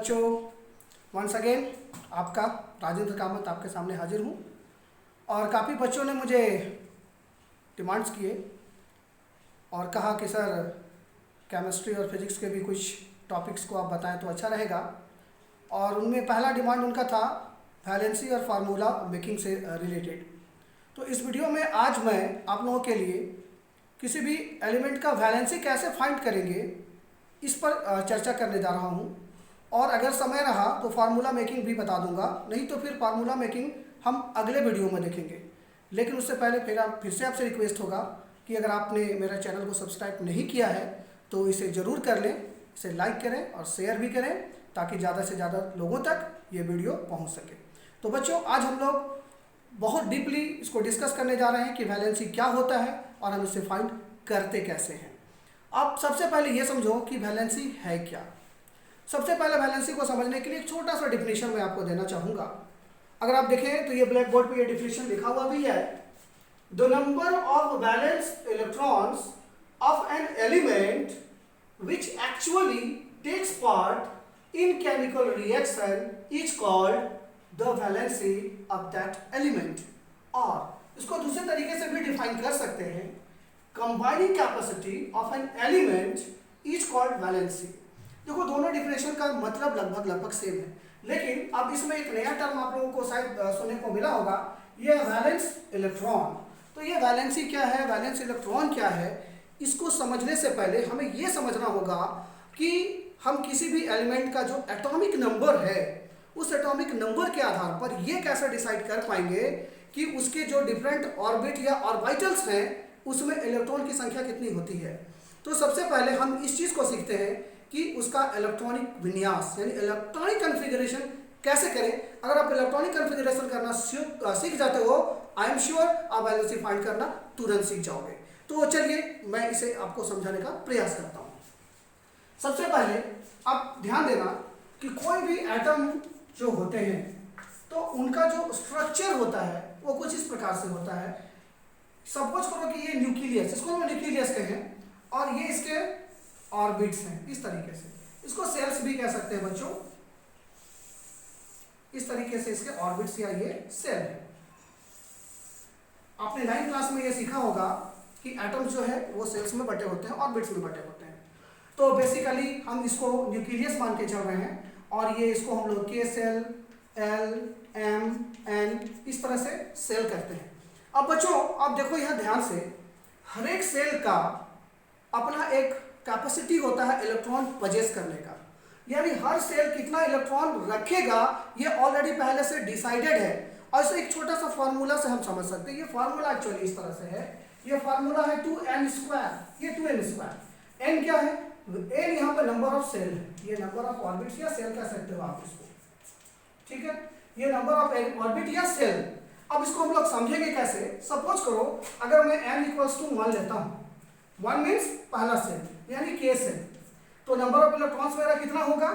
बच्चों, once again आपका राजेंद्र कामत आपके सामने हाजिर हूँ। और काफ़ी बच्चों ने मुझे डिमांड्स किए और कहा कि सर केमिस्ट्री और फिज़िक्स के भी कुछ टॉपिक्स को आप बताएं तो अच्छा रहेगा। और उनमें पहला डिमांड उनका था वैलेंसी और फार्मूला मेकिंग से रिलेटेड। तो इस वीडियो में आज मैं आप लोगों के लिए किसी भी एलिमेंट का वैलेंसी कैसे फाइंड करेंगे इस पर चर्चा करने जा रहा हूँ। और अगर समय रहा तो फार्मूला मेकिंग भी बता दूंगा, नहीं तो फिर फार्मूला मेकिंग हम अगले वीडियो में देखेंगे। लेकिन उससे पहले फिर से आपसे रिक्वेस्ट होगा कि अगर आपने मेरा चैनल को सब्सक्राइब नहीं किया है तो इसे ज़रूर कर लें, इसे लाइक करें और शेयर भी करें ताकि ज़्यादा से ज़्यादा लोगों तक ये वीडियो पहुँच सके। तो बच्चों, आज हम लोग बहुत डीपली इसको डिस्कस करने जा रहे हैं कि वैलेंसी क्या होता है और हम इसे फाइंड करते कैसे हैं। अब सबसे पहले ये समझो कि वैलेंसी है क्या। सबसे पहले वैलेंसी को समझने के लिए एक छोटा सा डिफिनेशन मैं आपको देना चाहूँगा। अगर आप देखें तो ये ब्लैक बोर्ड पे ये डिफिनेशन लिखा हुआ भी है। The number of valence electrons of an element which actually takes part in chemical reaction is called the valency of that element. और इसको दूसरे तरीके से भी डिफाइन कर सकते हैं, combining capacity of an element is called valency. देखो, दोनों डिफिनेशन का मतलब लगभग सेम है, लेकिन अब इसमें एक नया टर्म आप लोगों को शायद सुनने को मिला होगा, ये वैलेंस इलेक्ट्रॉन। तो ये वैलेंसी क्या है, वैलेंस इलेक्ट्रॉन क्या है, इसको समझने से पहले हमें ये समझना होगा कि हम किसी भी एलिमेंट का जो एटॉमिक नंबर है उस एटॉमिक नंबर के आधार पर ये कैसे डिसाइड कर पाएंगे कि उसके जो डिफरेंट ऑर्बिट या ऑर्बिटल्स हैं उसमें इलेक्ट्रॉन की संख्या कितनी होती है। तो सबसे पहले हम इस चीज़ को सीखते हैं कि उसका इलेक्ट्रॉनिक विन्यास यानी इलेक्ट्रॉनिक कॉन्फ़िगरेशन कैसे करें। अगर आप इलेक्ट्रॉनिक कॉन्फ़िगरेशन करना सीख जाते हो, आई एम श्योर आप वैलेंसी फाइंड करना तुरंत सीख जाओगे। तो चलिए मैं इसे आपको समझाने का प्रयास करता हूँ। सबसे पहले आप ध्यान देना कि कोई भी एटम जो होते हैं तो उनका जो स्ट्रक्चर होता है वो कुछ इस प्रकार से होता है। सपोज करो कि ये न्यूक्लियस, इसको हम न्यूक्लियस कहें और ये इसके ऑर्बिट्स हैं इस तरीके से। इसको सेल्स भी कह सकते हैं बच्चों, इस तरीके से इसके ऑर्बिट्स या ये सेल है। आपने 9th क्लास में ये सीखा होगा कि एटम्स जो है वो सेल्स में बटे होते हैं, ऑर्बिट्स में बटे होते हैं। तो बेसिकली हम इसको न्यूक्लियस मान के चल रहे हैं और ये इसको हम लोग के सेल, एल, एम, एन इस तरह से सेल करते हैं। अब बच्चों आप देखो यहाँ ध्यान से, हर एक सेल का अपना एक कैपेसिटी होता है इलेक्ट्रॉन पजेस करने का, यानी हर सेल कितना इलेक्ट्रॉन रखेगा ये ऑलरेडी पहले से डिसाइडेड है। और इसे एक छोटा सा फार्मूला से हम समझ सकते हैं। ये फार्मूला एक्चुअली इस तरह से है, ये फार्मूला है 2n², ये 2n²। n क्या है, n यहाँ पर नंबर ऑफ सेल है, ये नंबर ऑफ ऑर्बिट्स या सेल कह सकते हो आप इसको, ठीक है, ये नंबर ऑफ ऑर्बिट या सेल। अब इसको हम लोग समझेंगे कैसे। सपोज करो अगर मैं n = 1 लेता हूँ, 1 मीन्स पहला सेल यानी k सेल, तो नंबर ऑफ इलेक्ट्रॉन्स मेरा कितना होगा,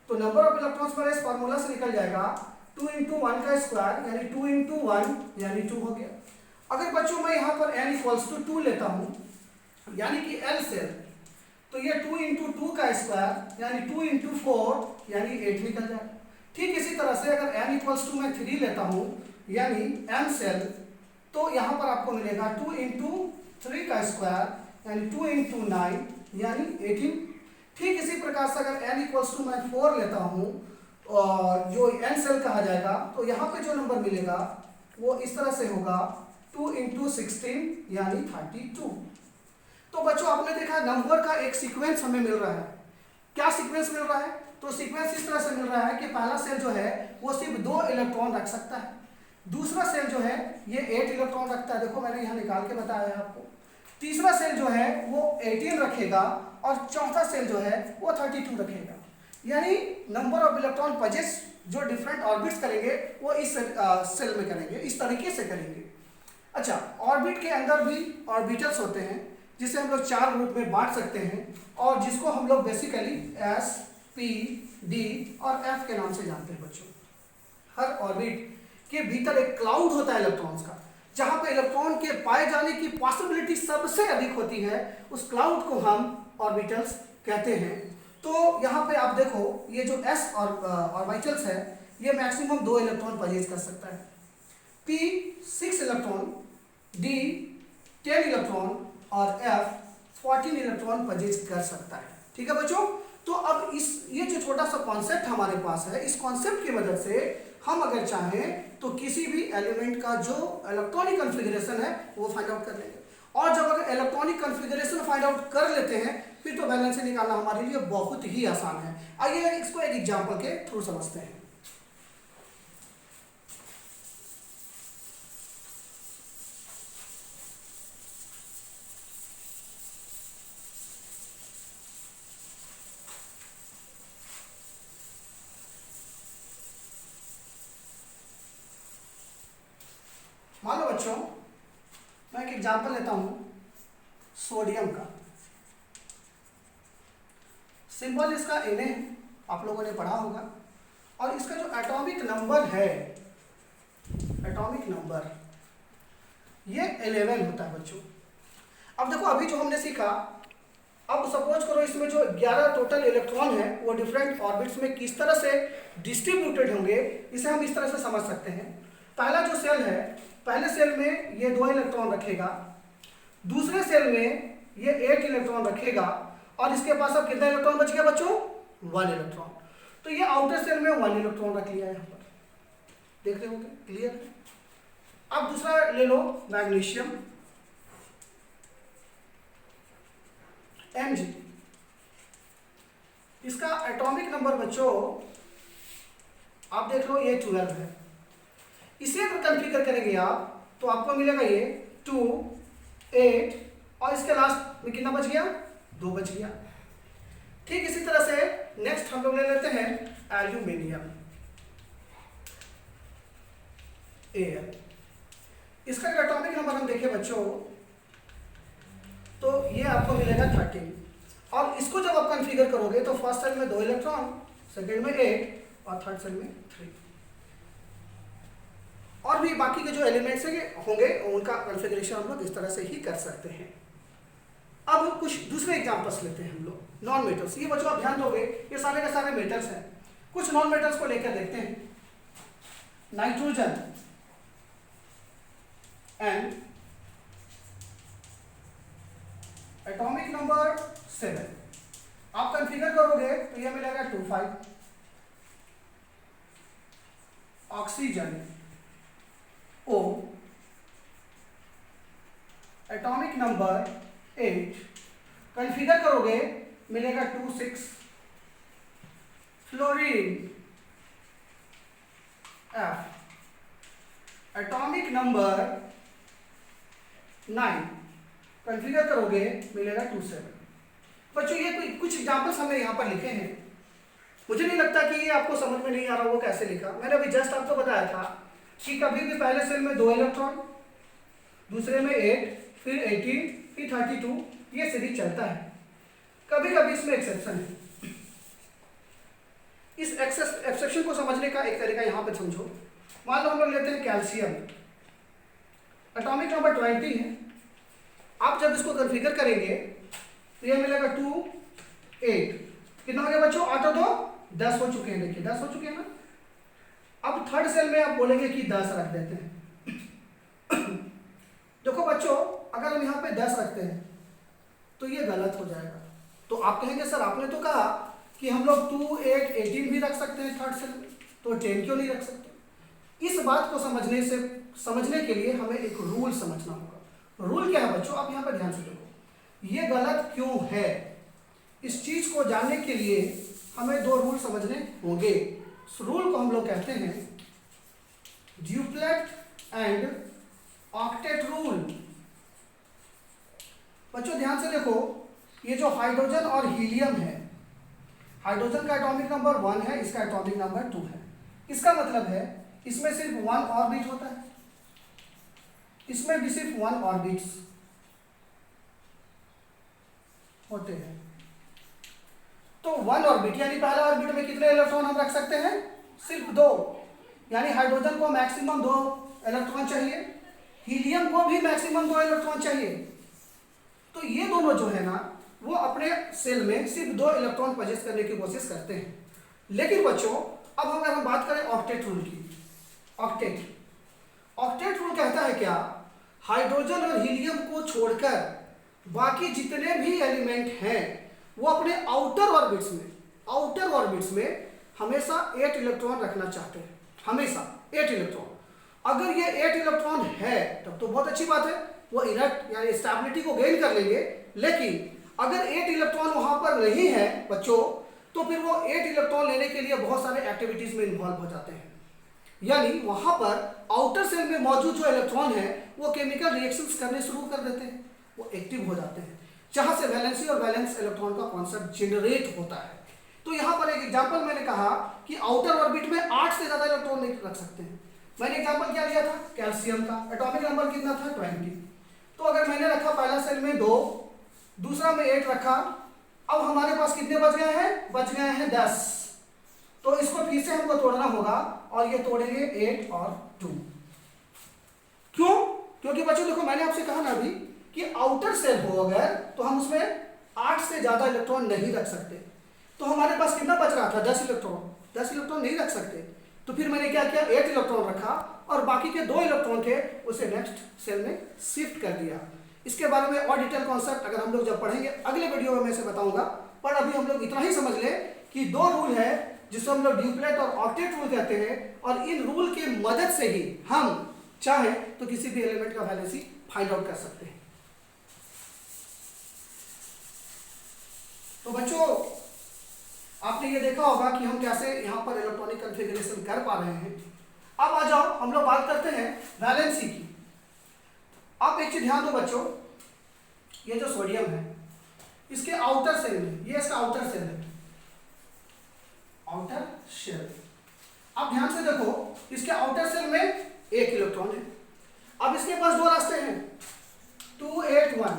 तो नंबर ऑफ इलेक्ट्रॉन्स मेरा इस फार्मूला से निकल जाएगा 2 × 1 का स्क्वायर यानी 2 × 1 यानी 2 हो गया। अगर बच्चों मैं यहाँ पर n = 2 लेता हूँ यानी कि l सेल, तो ये 2 × 2 का स्क्वायर यानी 2 × 4 यानी 8 निकल जाएगा। ठीक इसी तरह से अगर n = मैं 3 लेता हूँ यानी m सेल, तो यहाँ पर आपको मिलेगा 2 × 3 का स्क्वायर यानी 2 × 9 यानी 18। ठीक इसी प्रकार से अगर n = मैं 4 लेता हूँ और जो n सेल कहा जाएगा, तो यहाँ पे जो नंबर मिलेगा वो इस तरह से होगा 2 × 16 यानी 32। तो बच्चों आपने देखा नंबर का एक सीक्वेंस हमें मिल रहा है। क्या सीक्वेंस मिल रहा है, तो सीक्वेंस इस तरह से मिल रहा है कि पहला सेल जो है वो सिर्फ 2 इलेक्ट्रॉन रख सकता है, दूसरा सेल जो है ये 8 इलेक्ट्रॉन रखता है, देखो मैंने यहाँ निकाल के बताया है आपको। तीसरा सेल जो है वो 18 रखेगा और चौथा सेल जो है वो 32 रखेगा। यानी नंबर ऑफ इलेक्ट्रॉन पजेस जो डिफरेंट ऑर्बिट्स करेंगे वो इस सेल में करेंगे, इस तरीके से करेंगे। अच्छा, ऑर्बिट के अंदर भी ऑर्बिटल्स होते हैं जिसे हम लोग 4 ग्रुप में बांट सकते हैं और जिसको हम लोग बेसिकली S, P, D और F के नाम से जानते हैं बच्चों। हर ऑर्बिट के भीतर एक क्लाउड होता है इलेक्ट्रॉन्स का, जहां पे इलेक्ट्रॉन के पाए जाने की पॉसिबिलिटी सबसे अधिक होती है, उस क्लाउड को हम ऑर्बिटल्स कहते हैं। तो यहाँ पे आप देखो ये जो s और ऑर्बिटल्स है ये मैक्सिमम 2 इलेक्ट्रॉन परचेज कर सकता है, p 6 इलेक्ट्रॉन, d 10 इलेक्ट्रॉन और f 14 इलेक्ट्रॉन परचेज कर सकता है। ठीक है बच्चों, तो अब ये जो छोटा सा कॉन्सेप्ट हमारे पास है, इस कॉन्सेप्ट की मदद से हम अगर चाहें तो किसी भी एलिमेंट का जो इलेक्ट्रॉनिक कॉन्फ़िगरेशन है वो फाइंड आउट कर लेंगे। और जब अगर इलेक्ट्रॉनिक कॉन्फ़िगरेशन फाइंड आउट कर लेते हैं फिर तो बैलेंस निकालना हमारे लिए बहुत ही आसान है। आइए इसको एक एग्जाम्पल के थ्रू समझते हैं। मान लो बच्चों मैं एक एग्जाम्पल लेता हूं सोडियम का। सिंबल इसका Na है, आप लोगों ने पढ़ा होगा, और इसका जो एटॉमिक नंबर है, एटॉमिक नंबर ये 11 होता है बच्चों। अब देखो अभी जो हमने सीखा, अब सपोज करो इसमें जो 11 टोटल इलेक्ट्रॉन है वो डिफरेंट ऑर्बिट्स में किस तरह से डिस्ट्रीब्यूटेड होंगे, इसे हम इस तरह से समझ सकते हैं। पहला जो सेल है, पहले सेल में ये 2 इलेक्ट्रॉन रखेगा, दूसरे सेल में ये 8 इलेक्ट्रॉन रखेगा, और इसके पास अब कितना इलेक्ट्रॉन बच गया बच्चों? 1 इलेक्ट्रॉन। तो ये आउटर सेल में 1 इलेक्ट्रॉन रख लिया है यहाँ पर, देख रहे होंगे, क्लियर है। अब दूसरा ले लो मैग्नीशियम Mg, इसका एटॉमिक नंबर बच्चों आप देख लो ये 12 है। इसे अगर कॉन्फ़िगर करेंगे आप तो आपको मिलेगा ये 2, 8 और इसके लास्ट में कितना बच गया? 2 बच गया। ठीक इसी तरह से नेक्स्ट हम लोग ले लेते हैं एल्यूमिनियम Al। इसका एटॉमिक नंबर हम देखें बच्चों तो ये आपको मिलेगा 13, और इसको जब आप कॉन्फ़िगर करोगे तो फर्स्ट सेल में 2 इलेक्ट्रॉन, सेकेंड में 8 और थर्ड सेल में 3। और भी बाकी के जो एलिमेंट्स होंगे उनका कॉन्फ़िगरेशन हम लोग इस तरह से ही कर सकते हैं। अब कुछ दूसरे एग्जांपल्स लेते हैं हम लोग, नॉन मेटल्स। ये बच्चों आप ध्यान दोगे ये सारे के सारे मेटल्स हैं। कुछ नॉन मेटल्स को लेकर देखते हैं। नाइट्रोजन एंड एटॉमिक नंबर 7, आप कॉन्फ़िगर करोगे तो ये मिलेगा 25। Oxygen O, atomic number 8, configure करोगे मिलेगा 26। Fluorine F, atomic number 9, configure करोगे मिलेगा 27। बच्चों ये कुछ एग्जांपल्स हमने यहाँ पर लिखे हैं। मुझे नहीं लगता कि ये आपको समझ में नहीं आ रहा वो कैसे लिखा। मैंने अभी जस्ट आपको बताया था कि कभी भी पहले सेल में 2 इलेक्ट्रॉन, दूसरे में 8, फिर 18, फिर 32, ये सीरीज चलता है। कभी कभी इसमें एक्सेप्शन है। इस एक्सेप्शन को समझने का एक तरीका यहाँ पे समझो। मान लो हम लोग लेते हैं कैल्शियम, एटॉमिक नंबर 20 है। आप जब इसको कॉन्फ़िगर करेंगे तो ये मिलेगा 2, 8, कितना हो गया बच्चों? 8 और 2 10 हो चुके हैं। देखिए 10 हो चुके हैं ना। अब थर्ड सेल में आप बोलेंगे कि 10 रख देते हैं। देखो बच्चों अगर हम यहाँ पे 10 रखते हैं तो ये गलत हो जाएगा। तो आप कहेंगे सर आपने तो कहा कि हम लोग 2, 8, 18 भी रख सकते हैं थर्ड सेल में, तो 10 क्यों नहीं रख सकते? इस बात को समझने के लिए हमें एक रूल समझना होगा। रूल क्या है बच्चों? आप यहाँ पर ध्यान से देखो, ये गलत क्यों है, इस चीज को जानने के लिए हमें 2 रूल समझने होंगे। इस रूल को हम लोग कहते हैं ड्यूप्लेट एंड ऑक्टेट रूल। बच्चों ध्यान से देखो, ये जो हाइड्रोजन और हीलियम है, हाइड्रोजन का एटॉमिक नंबर 1 है, इसका एटॉमिक नंबर 2 है। इसका मतलब है इसमें सिर्फ 1 ऑर्बिट होता है, इसमें भी सिर्फ 1 ऑर्बिट्स होते हैं। तो 1 ऑर्बिट यानी पहला ऑर्बिट में कितने इलेक्ट्रॉन हम रख सकते हैं? सिर्फ 2। यानी हाइड्रोजन को मैक्सिमम 2 इलेक्ट्रॉन चाहिए, हीलियम को भी मैक्सिमम 2 इलेक्ट्रॉन चाहिए। तो ये दोनों जो है ना वो अपने सेल में सिर्फ 2 इलेक्ट्रॉन पजेस करने की कोशिश करते हैं। लेकिन बच्चों अब अगर हम बात करें ऑक्टेट रूल की, ऑक्टेट रूल कहता है क्या, हाइड्रोजन और हीलियम को छोड़कर बाकी जितने भी एलिमेंट हैं वो अपने आउटर ऑर्बिट्स में हमेशा 8 इलेक्ट्रॉन रखना चाहते हैं, हमेशा 8 इलेक्ट्रॉन। अगर ये 8 इलेक्ट्रॉन है तब तो बहुत अच्छी बात है, वो इरेक्ट यानी स्टेबिलिटी को गेन कर लेंगे। लेकिन अगर 8 इलेक्ट्रॉन वहां पर नहीं है बच्चों, तो फिर वो 8 इलेक्ट्रॉन लेने के लिए बहुत सारे एक्टिविटीज में इन्वॉल्व हो जाते हैं। यानी वहां पर आउटर सेल में मौजूद जो इलेक्ट्रॉन है वो केमिकल रिएक्शंस करने शुरू कर देते हैं, वो एक्टिव हो जाते हैं, जहां से वैलेंसी और वैलेंस इलेक्ट्रॉन का कॉन्सेप्ट जनरेट होता है। तो यहाँ पर एक एग्जांपल मैंने कहा कि आउटर ऑर्बिट में 8 से ज्यादा इलेक्ट्रॉन नहीं रख सकते हैं। मैंने एग्जांपल क्या लिया था, कैल्शियम का, एटॉमिक नंबर कितना था 20। तो अगर मैंने रखा पहला सेल में 2, दूसरा में 8 रखा, अब हमारे पास कितने बच गए हैं 10। तो इसको फिर से हमको तोड़ना होगा और ये तोड़ेंगे 8 और 2। क्यों? क्योंकि बच्चों देखो मैंने आपसे कहा ना अभी कि आउटर सेल हो अगर तो हम उसमें 8 से ज्यादा इलेक्ट्रॉन नहीं रख सकते। तो हमारे पास कितना बच रहा था 10 इलेक्ट्रॉन नहीं रख सकते। तो फिर मैंने क्या किया, 8 इलेक्ट्रॉन रखा और बाकी के 2 इलेक्ट्रॉन थे उसे नेक्स्ट सेल में शिफ्ट कर दिया। इसके बारे में और डिटेल कॉन्सेप्ट अगर हम लोग जब पढ़ेंगे अगले वीडियो में मैं इसे बताऊंगा, पर अभी हम लोग इतना ही समझ ले कि 2 रूल है जिसको हम लोग ड्यूप्लेट और ऑक्टेट रूल कहते हैं, और इन रूल की मदद से ही हम चाहें तो किसी भी एलिमेंट का वैलेंसी फाइंड आउट कर सकते हैं। तो बच्चों आपने ये देखा होगा कि हम कैसे यहाँ पर इलेक्ट्रॉनिक कॉन्फ़िगरेशन कर पा रहे हैं। अब आ जाओ हम लोग बात करते हैं वैलेंसी की। आप एक चीज ध्यान दो बच्चों, ये जो सोडियम है इसके आउटर सेल में, ये इसका आउटर सेल है, आउटर शेल। अब ध्यान से देखो इसके आउटर सेल में 1 इलेक्ट्रॉन है। अब इसके पास 2 रास्ते हैं 2, 8, 1।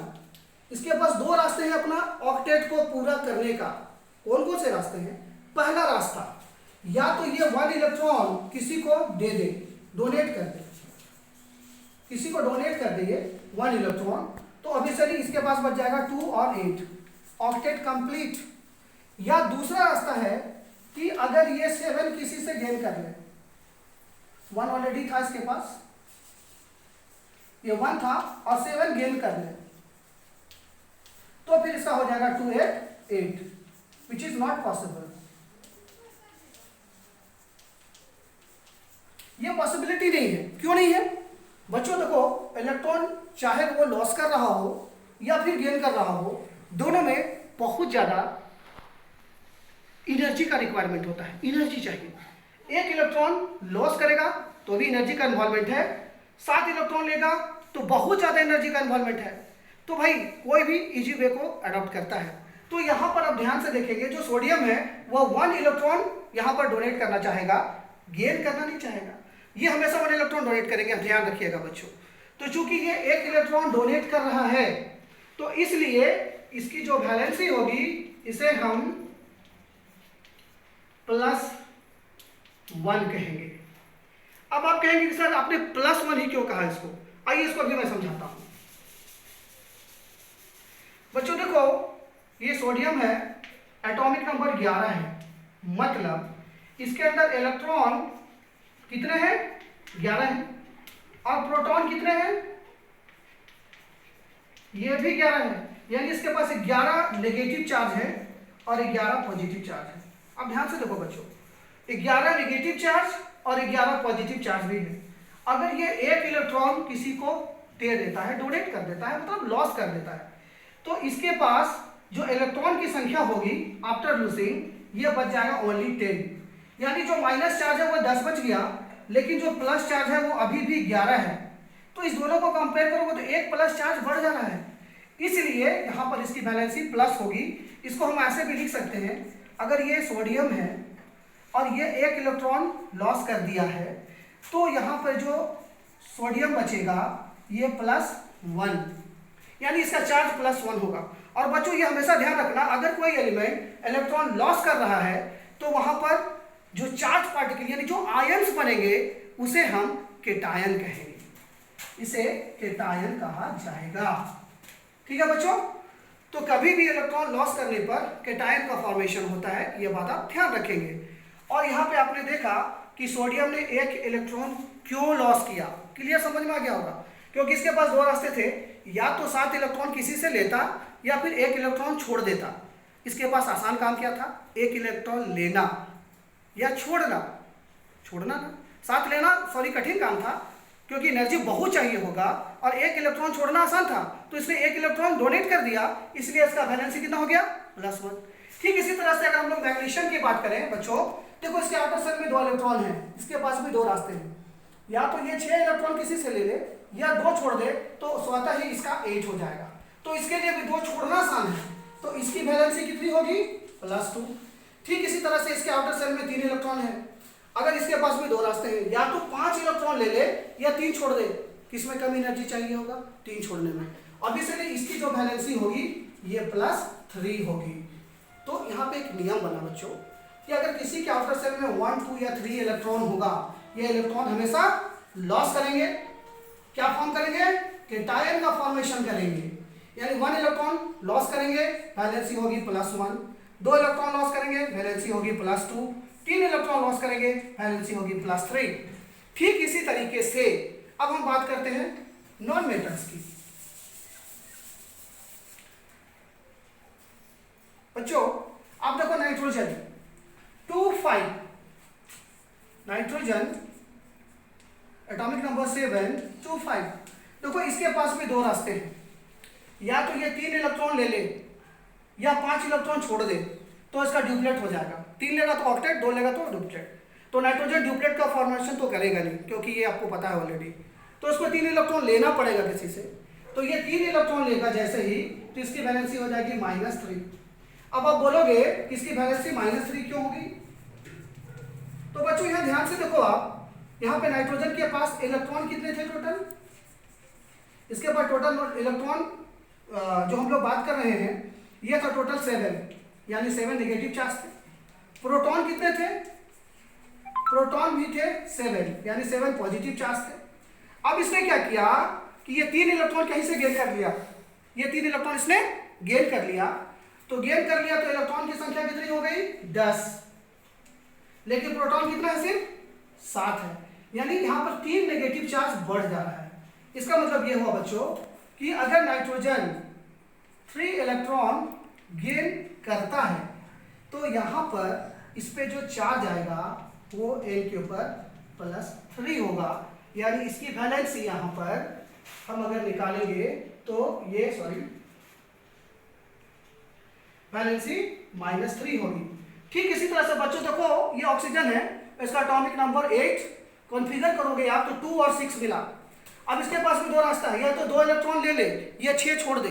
इसके पास 2 रास्ते हैं अपना ऑक्टेट को पूरा करने का। कौन कौन से रास्ते हैं? पहला रास्ता, या तो ये 1 इलेक्ट्रॉन किसी को दे दे, डोनेट कर दे, किसी को डोनेट कर दे ये 1 इलेक्ट्रॉन, तो ऑब्वियसली इसके पास बच जाएगा 2 और 8, ऑक्टेट कंप्लीट। या दूसरा रास्ता है कि अगर ये 7 किसी से गेन कर ले, 1 ऑलरेडी था इसके पास, ये 1 था और 7 गेन कर ले, तो फिर इसका हो जाएगा 2, 8, which is not possible। ये पॉसिबिलिटी नहीं है। क्यों नहीं है बच्चों? देखो इलेक्ट्रॉन चाहे वो लॉस कर रहा हो या फिर गेन कर रहा हो, दोनों में बहुत ज्यादा एनर्जी का रिक्वायरमेंट होता है, एनर्जी चाहिए। 1 इलेक्ट्रॉन लॉस करेगा तो भी एनर्जी का इन्वॉल्वमेंट है, 7 इलेक्ट्रॉन लेगा तो बहुत ज्यादा एनर्जी का इन्वॉल्वमेंट है। तो भाई कोई भी इजी वे को अडॉप्ट करता है। तो यहां पर आप ध्यान से देखेंगे जो सोडियम है वो 1 इलेक्ट्रॉन यहां पर डोनेट करना चाहेगा, गेन करना नहीं चाहेगा। ये हमेशा 1 इलेक्ट्रॉन डोनेट करेंगे, ध्यान रखिएगा बच्चों। तो चूंकि ये 1 इलेक्ट्रॉन डोनेट कर रहा है तो इसलिए इसकी जो वैलेंसी होगी इसे हम +1 कहेंगे। अब आप कहेंगे कि सर आपने +1 ही क्यों कहा इसको? आइए इसको अभी मैं समझाता हूं। बच्चों देखो ये सोडियम है, एटॉमिक नंबर 11 है, मतलब इसके अंदर इलेक्ट्रॉन कितने हैं? 11 हैं। और प्रोटॉन कितने हैं? ये भी 11 है। यानी इसके पास 11 नेगेटिव चार्ज है और 11 पॉजिटिव चार्ज है। अब ध्यान से देखो बच्चों, 11 नेगेटिव चार्ज और 11 पॉजिटिव चार्ज भी है। अगर ये 1 इलेक्ट्रॉन किसी को दे देता है, डोनेट कर देता है, मतलब लॉस कर देता है, तो इसके पास जो इलेक्ट्रॉन की संख्या होगी आफ्टर लूजिंग ये बच जाएगा ओनली 10। यानी जो माइनस चार्ज है वो 10 बच गया, लेकिन जो प्लस चार्ज है वो अभी भी 11 है। तो इस दोनों को कंपेयर करोगे तो 1 प्लस चार्ज बढ़ जा रहा है, इसलिए यहाँ पर इसकी वैलेंसी प्लस होगी। इसको हम ऐसे भी लिख सकते हैं, अगर ये सोडियम है और ये 1 इलेक्ट्रॉन लॉस कर दिया है तो यहाँ पर जो सोडियम बचेगा ये +1, यानी इसका चार्ज +1 होगा। और बच्चों ये हमेशा ध्यान रखना, अगर कोई एलिमेंट इलेक्ट्रॉन लॉस कर रहा है तो वहां पर जो चार्ज पार्टिकल यानी जो आयंस बनेंगे उसे हम केटायन कहेंगे, इसे केटायन कहा जाएगा। ठीक है बच्चों? तो कभी भी इलेक्ट्रॉन लॉस करने पर कैटायन का फॉर्मेशन होता है, ये बात आप ध्यान रखेंगे। और यहाँ पे आपने देखा कि सोडियम ने एक इलेक्ट्रॉन क्यों लॉस किया, क्लियर समझ में आ गया होगा। क्योंकि इसके पास दो रास्ते थे, या तो 7 इलेक्ट्रॉन किसी से लेता या फिर एक इलेक्ट्रॉन छोड़ देता। इसके पास आसान काम क्या था, एक इलेक्ट्रॉन लेना या छोड़ना। छोड़ना ना, 7 लेना सॉरी कठिन काम था, क्योंकि एनर्जी बहुत चाहिए होगा, और एक इलेक्ट्रॉन छोड़ना आसान था। तो इसने एक इलेक्ट्रॉन डोनेट कर दिया, इसलिए इसका वैलेंसी कितना हो गया, +1। ठीक इसी तरह से अगर हम लोग मैग्नीशियम की बात करें बच्चों, देखो इसके आउटर शेल में 2 इलेक्ट्रॉन है, इसके पास भी 2 रास्ते हैं, या तो ये 6 इलेक्ट्रॉन किसी से ले ले या 2 छोड़ दे, तो स्वतः ही इसका 8 हो जाएगा। तो इसके लिए भी 2 छोड़ना आसान है, तो इसकी वैलेंसी कितनी होगी, +2। ठीक इसी तरह से इसके आउटर शेल में 3 इलेक्ट्रॉन है, अगर इसके पास भी 2 रास्ते हैं, या तो 5 इलेक्ट्रॉन ले ले या 3 छोड़ दे। किसमें कम एनर्जी चाहिए होगा, 3 छोड़ने में। अब इसलिए इसकी जो वैलेंसी होगी ये +3 होगी। तो यहाँ पे एक नियम बना बच्चों कि अगर किसी के आउटर शेल में 1, 2 या 3 इलेक्ट्रॉन होगा, ये इलेक्ट्रॉन हमेशा लॉस करेंगे। क्या फॉर्म करेंगे, कैटायन का फॉर्मेशन करेंगे। यानी 1 इलेक्ट्रॉन लॉस करेंगे, वैलेंसी होगी +1। 2 इलेक्ट्रॉन लॉस करेंगे, वैलेंसी होगी +2। 3 इलेक्ट्रॉन लॉस करेंगे, वैलेंसी होगी +3। ठीक इसी तरीके से अब हम बात करते हैं नॉन मेटल्स की। बच्चों आप देखो नाइट्रोजन 2,5, नाइट्रोजन एटॉमिक नंबर 7, 2,5। देखो इसके पास भी 2 रास्ते हैं, या तो ये 3 इलेक्ट्रॉन ले ले या 5 इलेक्ट्रॉन छोड़ दे, तो इसका ड्यूप्लेट हो जाएगा। 3 लेगा तो ऑक्टेट, 2 लेगा तो ड्यूप्लेट। तो नाइट्रोजन ड्यूप्लेट का फॉर्मेशन तो करेगा नहीं, क्योंकि ये आपको पता है ऑलरेडी। तो इसको 3 इलेक्ट्रॉन लेना पड़ेगा किसी से। तो ये 3 इलेक्ट्रॉन लेगा जैसे ही, तो इसकी वैलेंसी हो जाएगी -3। अब आप बोलोगे कि इसकी वैलेंसी -3 क्यों होगी। तो बच्चों यहाँ ध्यान से देखो, आप यहाँ पे नाइट्रोजन के पास इलेक्ट्रॉन कितने थे टोटल, इसके पास टोटल इलेक्ट्रॉन जो हम लोग बात कर रहे हैं ये था टोटल 7, यानी 7 नेगेटिव चार्ज थे। प्रोटॉन कितने थे, प्रोटॉन भी थे 7, यानी 7 पॉजिटिव चार्ज थे। अब इसने क्या किया कि ये 3 इलेक्ट्रॉन कहीं से गेन कर लिया, ये 3 इलेक्ट्रॉन इसने गेन कर लिया। तो गेन कर लिया तो इलेक्ट्रॉन की संख्या कितनी हो गई, 10। लेकिन प्रोटॉन कितना है, सिर्फ 7 है, यानी यहाँ पर 3 नेगेटिव चार्ज बढ़ जा रहा है। इसका मतलब ये हुआ बच्चों कि अगर नाइट्रोजन 3 इलेक्ट्रॉन गेन करता है तो यहाँ पर इस पे जो चार्ज आएगा वो N के ऊपर +3 होगा, यानी इसकी वैलेंसी यहाँ पर हम अगर निकालेंगे तो ये वैलेंसी -3 होगी। ठीक इसी तरह से बच्चों देखो ये ऑक्सीजन है, इसका एटॉमिक नंबर 8 कॉन्फ़िगर करोगे आप तो 2 और 6 मिला। अब इसके पास भी 2 रास्ता है, या तो 2 इलेक्ट्रॉन ले ले या 6 छोड़ दे।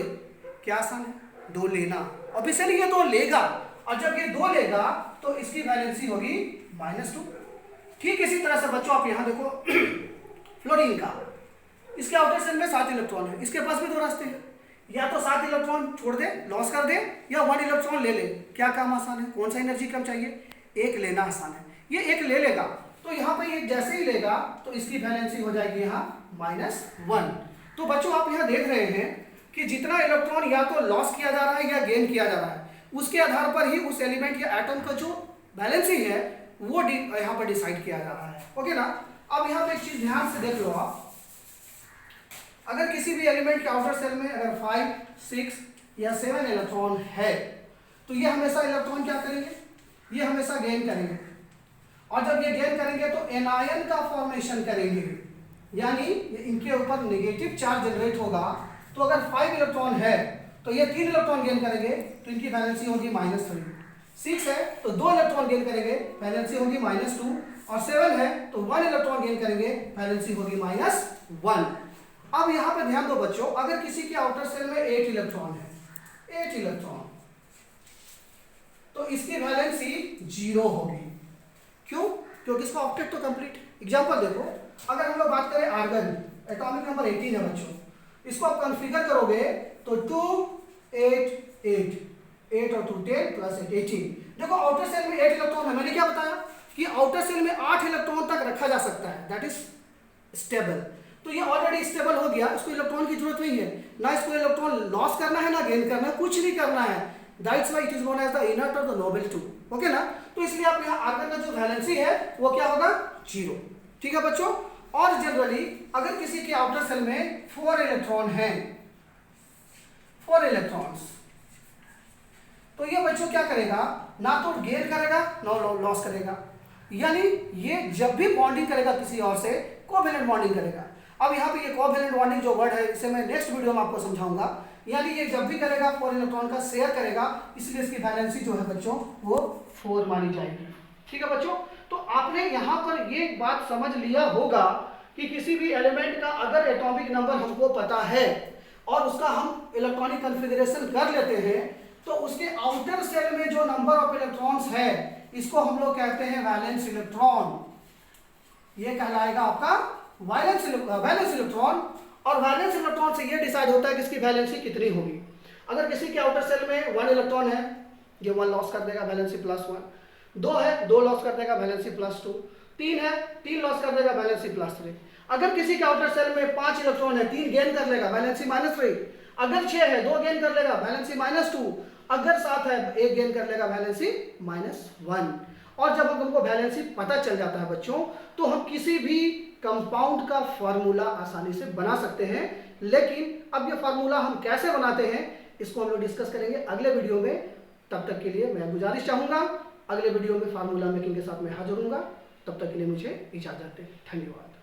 क्या आसान है, 2 लेना। अब इसलिए ये 2 लेगा, और जब ये 2 लेगा तो इसकी वैलेंसी होगी -2। ठीक इसी तरह से बच्चों आप यहाँ देखो फ्लोरीन का, इसके आउटर शेल में 7 इलेक्ट्रॉन है, इसके पास भी 2 रास्ते हैं, या तो 7 इलेक्ट्रॉन छोड़ दे, लॉस कर दे, या 1 इलेक्ट्रॉन ले ले। क्या काम आसान है, कौन सा एनर्जी कम चाहिए, 1 लेना आसान है। ये 1 ले लेगा, तो यहाँ पे ये जैसे ही लेगा तो इसकी वैलेंसी हो जाएगी यहाँ -1। तो बच्चों आप यहाँ देख रहे हैं कि जितना इलेक्ट्रॉन या तो लॉस किया जा रहा है या गेन किया जा रहा है, उसके आधार पर ही उस एलिमेंट या एटम का जो वैलेंसी है वो यहाँ पर डिसाइड किया जा रहा है। ओके ना। अब यहाँ पे एक चीज ध्यान से देख लो आप, अगर किसी भी एलिमेंट के आउटर शेल में अगर 5, 6 या 7 इलेक्ट्रॉन है तो ये हमेशा इलेक्ट्रॉन क्या करेंगे, ये हमेशा गेन करेंगे, और जब ये गेन करेंगे तो एनायन का फॉर्मेशन करेंगे, यानी इनके ऊपर नेगेटिव चार्ज जनरेट होगा। तो अगर 5 इलेक्ट्रॉन है तो ये 3 इलेक्ट्रॉन गेन करेंगे तो इनकी वैलेंसी होगी -3। 6 है तो 2 इलेक्ट्रॉन गेन करेंगे, वैलेंसी होगी -2, और 7 है तो 1 इलेक्ट्रॉन गेन करेंगे, वैलेंसी होगी -1। अब यहाँ पे ध्यान दो बच्चों, अगर किसी के आउटर शेल में 8 इलेक्ट्रॉन है, 8 इलेक्ट्रॉन, तो इसकी वैलेंसी 0 होगी। क्यों, क्योंकि इसका ऑक्टेट तो कंप्लीट। एग्जांपल देखो, अगर हम लोग बात करें आर्गन, एटॉमिक नंबर 18 है बच्चों, इसको आप कॉन्फ़िगर करोगे तो 2, 8, 8, 8 और 2 10 + 8 18। देखो आउटर शेल में 8 इलेक्ट्रॉन है, मैंने क्या बताया कि आउटर शेल में 8 इलेक्ट्रॉन तक रखा जा सकता है, दैट इज स्टेबल। तो ये ऑलरेडी स्टेबल हो गया, इसको इलेक्ट्रॉन की जरूरत नहीं है, ना इसको इलेक्ट्रॉन लॉस करना है ना गेन करना है, कुछ नहीं करना है। That's why it is known as the inert और द नोबल टू। ओके ना, तो इसलिए आप यहाँ आर्गन का जो वैलेंसी है वो क्या होगा, 0। ठीक है बच्चों। और जनरली अगर किसी के आउटर सेल में 4 इलेक्ट्रॉन है, 4 इलेक्ट्रॉन्स, तो ये बच्चों क्या करेगा, ना तो गेन करेगा ना लॉस करेगा, यानी ये जब भी बॉन्डिंग करेगा किसी और से कोवैलेंट बॉन्डिंग करेगा। अब यहाँ पे ये कोवैलेंट बॉन्डिंग जो वर्ड है इसे मैं नेक्स्ट वीडियो में आपको समझाऊंगा। यानी ये जब भी करेगा 4 इलेक्ट्रॉन का शेयर करेगा, इसलिए इसकी वैलेंसी जो है बच्चों वो 4 मानी जाएगी। ठीक है बच्चों, तो आपने यहाँ पर ये बात समझ लिया होगा कि किसी भी एलिमेंट का अगर एटॉमिक नंबर हमको पता है और उसका हम इलेक्ट्रॉनिक कॉन्फ़िगरेशन कर लेते हैं, तो उसके आउटर सेल में जो नंबर ऑफ इलेक्ट्रॉन्स है इसको हम लोग कहते हैं वैलेंस इलेक्ट्रॉन। ये कहलाएगा आपका वैलेंस इलेक्ट्रॉन। और वैलेंस इलेक्ट्रॉन से ये डिसाइड होता है कि इसकी वैलेंसी कितनी होगी। अगर किसी के आउटर सेल में 1 इलेक्ट्रॉन है, ये 1 लॉस कर देगा, वैलेंसी +1। 2 है, 2 लॉस कर देगा, वैलेंसी +2। 3 है, 3 लॉस कर देगा, वैलेंसी +3। अगर किसी के आउटर सेल में 5 इलेक्ट्रॉन है, 3 गेन कर लेगा, वैलेंसी -3। अगर 6 है, 2 गेन कर लेगा, वैलेंसी -2। अगर 7 है, 1 गेन कर लेगा, वैलेंसी -1। और जब हमको वैलेंसी पता चल जाता है बच्चों, तो हम किसी भी कंपाउंड का फार्मूला आसानी से बना सकते हैं। लेकिन अब ये फार्मूला हम कैसे बनाते हैं इसको हम लोग डिस्कस करेंगे अगले वीडियो में। तब तक के लिए मैं गुजारिश चाहूंगा, अगले वीडियो में फार्मूला मेकिंग के साथ मैं हाजिर होऊंगा। तब तक के लिए मुझे इजाजत दें। धन्यवाद।